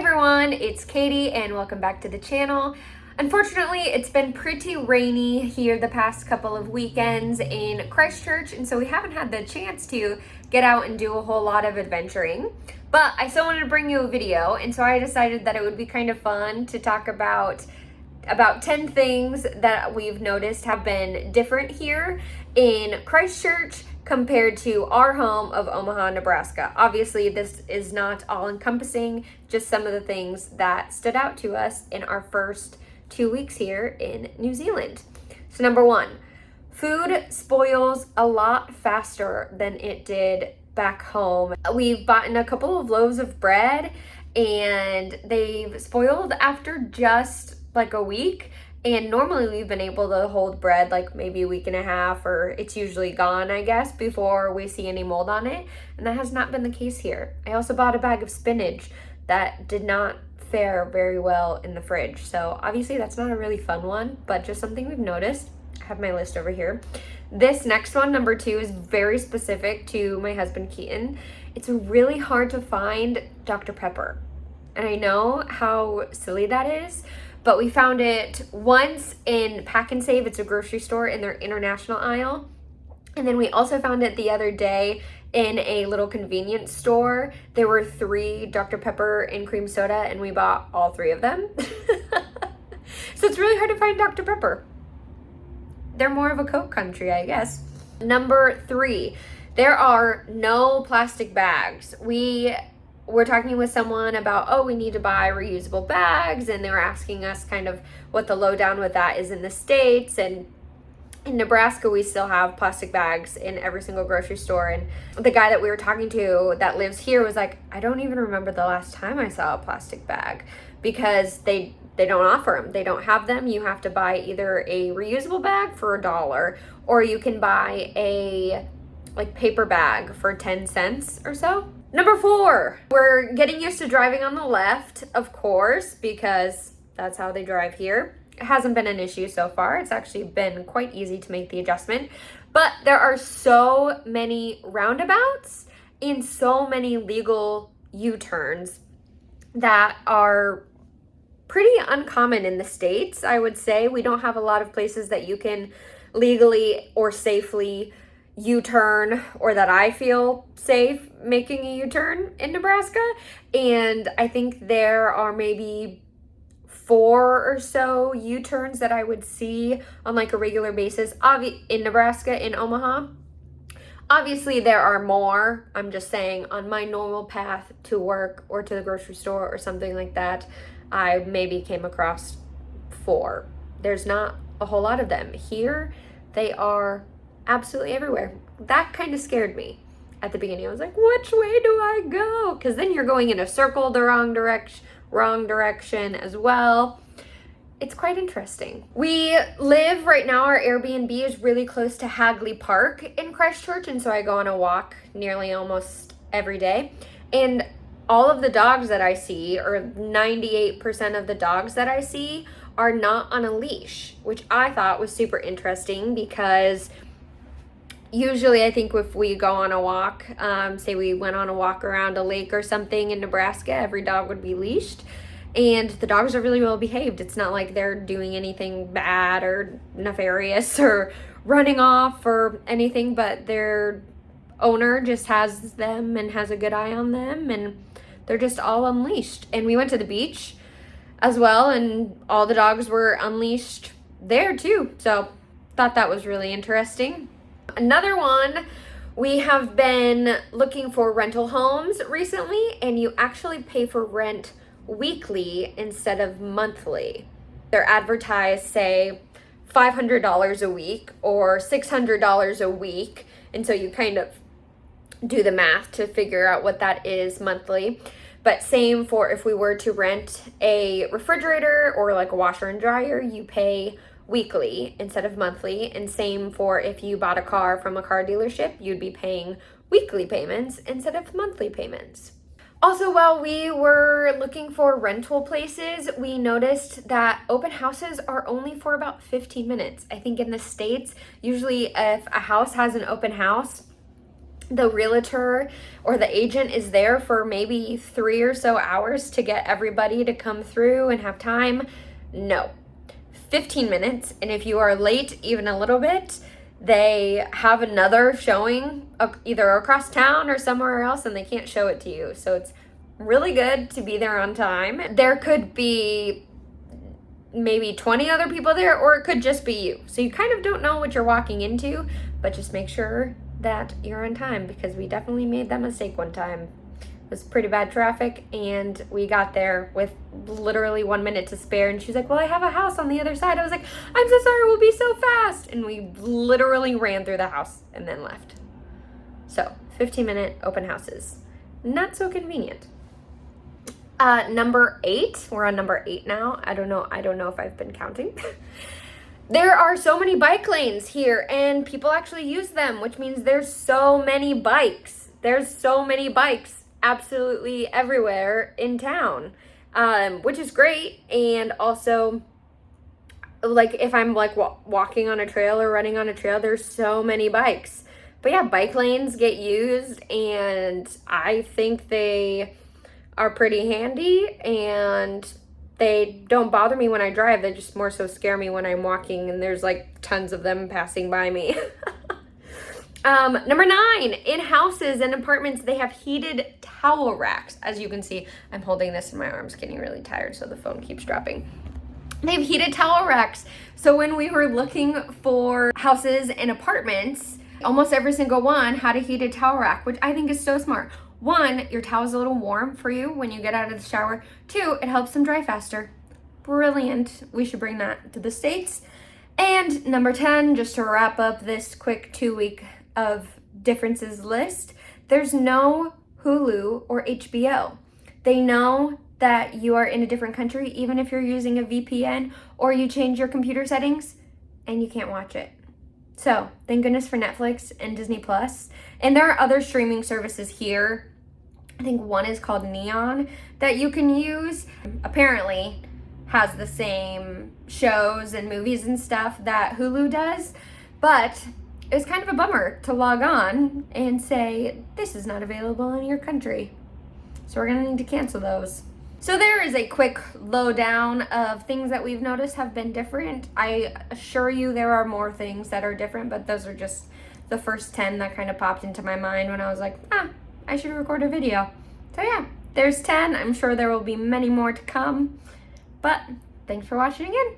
everyone, it's Katie and welcome back to the channel. Unfortunately, it's been pretty rainy here the past couple of weekends in Christchurch, and so we haven't had the chance to get out and do a whole lot of adventuring. But I still wanted to bring you a video, and so I decided that it would be kind of fun to talk about 10 things that we've noticed have been different here in Christchurch compared to our home of Omaha, Nebraska. Obviously, this is not all-encompassing, just some of the things that stood out to us in our first 2 weeks here in New Zealand. So number one, food spoils a lot faster than it did back home. We've bought a couple of loaves of bread and they've spoiled after just like a week. And normally we've been able to hold bread like maybe a week and a half, or it's usually gone, I guess, before we see any mold on it. And that has not been the case here. I also bought a bag of spinach that did not fare very well in the fridge. So obviously that's not a really fun one, but just something we've noticed. I have my list over here. This next one, number 2, is very specific to my husband Keaton. It's really hard to find Dr. Pepper. And I know how silly that is, but we found it once in Pack and Save. It's a grocery store in their international aisle. And then we also found it the other day in a little convenience store. There were 3 Dr. Pepper and cream soda, and we bought all 3 of them. So it's really hard to find Dr. Pepper. They're more of a Coke country, I guess. Number 3, there are no plastic bags. We're talking with someone about, we need to buy reusable bags, and they were asking us kind of what the lowdown with that is in the States. And in Nebraska, we still have plastic bags in every single grocery store. And the guy that we were talking to that lives here was like, I don't even remember the last time I saw a plastic bag, because they don't offer them. They don't have them. You have to buy either a reusable bag for $1, or you can buy a paper bag for 10 cents or so. Number 4, we're getting used to driving on the left, of course, because that's how they drive here. It hasn't been an issue so far. It's actually been quite easy to make the adjustment. But there are so many roundabouts and so many legal U-turns that are pretty uncommon in the States, I would say. We don't have a lot of places that you can legally or safely U-turn, or that I feel safe making a U-turn in Nebraska. And I think there are maybe 4 or so U-turns that I would see on like a regular basis in Nebraska, in Omaha. Obviously there are more. I'm just saying, on my normal path to work or to the grocery store or something like that, I maybe came across 4. There's not a whole lot of them. Here, they are absolutely everywhere. That kind of scared me at the beginning. I was like, which way do I go? Because then you're going in a circle the wrong direction as well. It's quite interesting. We live right now, our Airbnb is really close to Hagley Park in Christchurch, and so I go on a walk nearly almost every day. And all of the dogs that I see, or 98% of the dogs that I see, are not on a leash, which I thought was super interesting, because usually I think if we go on a walk, say we went on a walk around a lake or something in Nebraska, every dog would be leashed. And the dogs are really well behaved. It's not like they're doing anything bad or nefarious or running off or anything, but their owner just has them and has a good eye on them, and they're just all unleashed. And we went to the beach as well, and all the dogs were unleashed there too. So thought that was really interesting. Another one, we have been looking for rental homes recently, and you actually pay for rent weekly instead of monthly. They're advertised, say, $500 a week or $600 a week, and so you kind of do the math to figure out what that is monthly. But same for if we were to rent a refrigerator or like a washer and dryer, you pay weekly instead of monthly. And same for if you bought a car from a car dealership, you'd be paying weekly payments instead of monthly payments. Also, while we were looking for rental places, we noticed that open houses are only for about 15 minutes. I think in the States, usually if a house has an open house, the realtor or the agent is there for maybe 3 or so hours to get everybody to come through and have time. No, 15 minutes. And if you are late even a little bit, they have another showing either across town or somewhere else, and they can't show it to you. So it's really good to be there on time. There could be maybe 20 other people there, or it could just be you. So you kind of don't know what you're walking into, but just make sure that you're on time, because we definitely made that mistake one time. It was pretty bad traffic, and we got there with literally 1 minute to spare, and she's like, well, I have a house on the other side. I was like, I'm so sorry, we'll be so fast. And we literally ran through the house and then left. So 15-minute open houses, not so convenient. Number 8, we're on number 8 now. I don't know if I've been counting. There are so many bike lanes here, and people actually use them, which means there's so many bikes. There's so many bikes absolutely everywhere in town, which is great. And also, like, if I'm like walking on a trail or running on a trail, there's so many bikes. But yeah, bike lanes get used, and I think they are pretty handy, and they don't bother me when I drive. They just more so scare me when I'm walking and there's like tons of them passing by me. Number 9, in houses and apartments, they have heated towel racks. As you can see, I'm holding this and my arm's getting really tired, so the phone keeps dropping. They have heated towel racks. So when we were looking for houses and apartments, almost every single one had a heated towel rack, which I think is so smart. 1, your towel's a little warm for you when you get out of the shower. 2, it helps them dry faster. Brilliant. We should bring that to the States. And number 10, just to wrap up this quick 2-week of differences list, there's no Hulu or HBO. They know that you are in a different country, even if you're using a VPN or you change your computer settings, and you can't watch it. So thank goodness for Netflix and Disney Plus. And there are other streaming services here. I think one is called Neon that you can use. Apparently has the same shows and movies and stuff that Hulu does. But it was kind of a bummer to log on and say, this is not available in your country. So we're gonna need to cancel those. So there is a quick lowdown of things that we've noticed have been different. I assure you there are more things that are different, but those are just the first 10 that kind of popped into my mind when I was like, I should record a video. So yeah, there's 10. I'm sure there will be many more to come, but thanks for watching again.